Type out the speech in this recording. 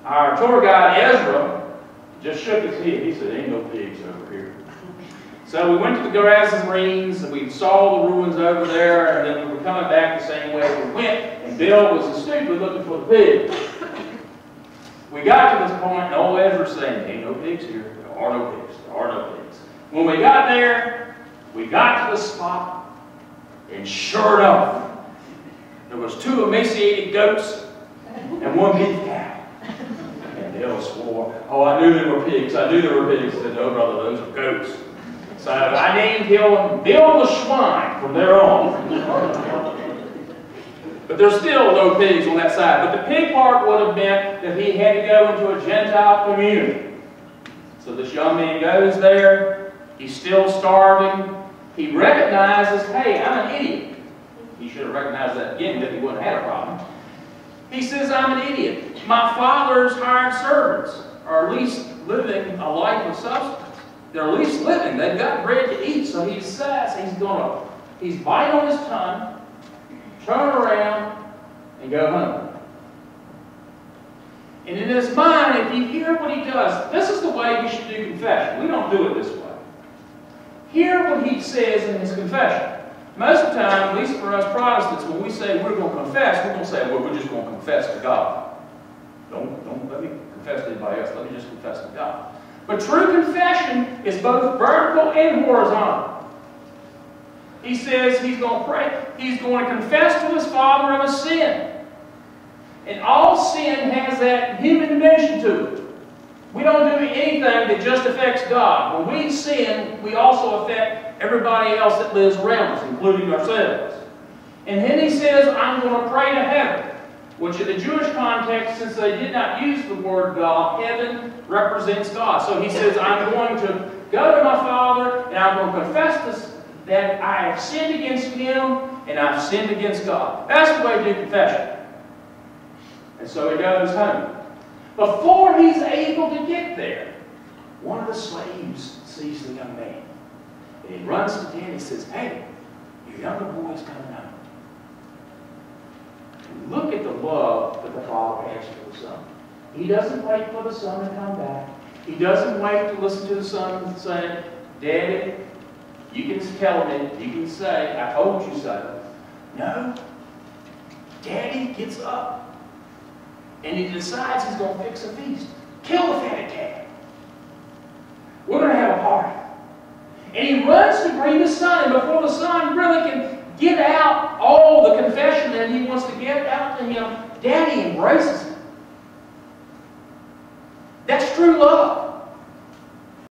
Our tour guide, Ezra, just shook his head. He said, ain't no pigs over here. So we went to the grassy greens, and we saw the ruins over there, and then we were coming back the same way we went, and Bill was astutely looking for the pigs. We got to this point, and old Ezra saying, ain't no pigs here. There are no pigs. There are no pigs. When we got there, we got to the spot, and sure enough, there was 2 emaciated goats and 1 beef cow. And Bill swore, oh, I knew there were pigs. I knew there were pigs. I said, no, brother, those are goats. So I named him Bill the Swine from there on. But there's still no pigs on that side. But the pig part would have meant that he had to go into a Gentile community. So this young man goes there. He's still starving. He recognizes, hey, I'm an idiot. He should have recognized that again, that he wouldn't have had a problem. He says, I'm an idiot. My father's hired servants are at least living a life of substance. They're at least living. They've got bread to eat. So he decides he's bite on his tongue, turn around, and go home. And in his mind, if you hear what he does, this is the way we should do confession. We don't do it this way. Hear what he says in his confession. Most of the time, at least for us Protestants, when we say we're going to confess, we're going to say, well, we're just going to confess to God. Don't let me confess to anybody else. Let me just confess to God. But true confession is both vertical and horizontal. He says he's going to pray. He's going to confess to his Father of his sin. And all sin has that human dimension to it. We don't do anything that just affects God. When we sin, we also affect everybody else that lives around us, including ourselves. And then he says, I'm going to pray to heaven. Which in the Jewish context, since they did not use the word God, heaven represents God. So he says, I'm going to go to my Father, and I'm going to confess this, that I have sinned against Him, and I've sinned against God. That's the way to do confession. And so he goes home. Before he's able to get there, one of the slaves sees the young man. And he runs to Dad and says, hey, your younger boy's coming home. Look at the love that the Father has for the Son. He doesn't wait for the Son to come back. He doesn't wait to listen to the Son saying, Daddy, you can tell me, you can say, I told you so. No. Daddy gets up and he decides he's going to fix a feast. Kill the fatted calf. We're going to have a party. And he runs to bring the Son, and before the Son really can get out all the confession that he wants to get out to him, Daddy embraces him. That's true love.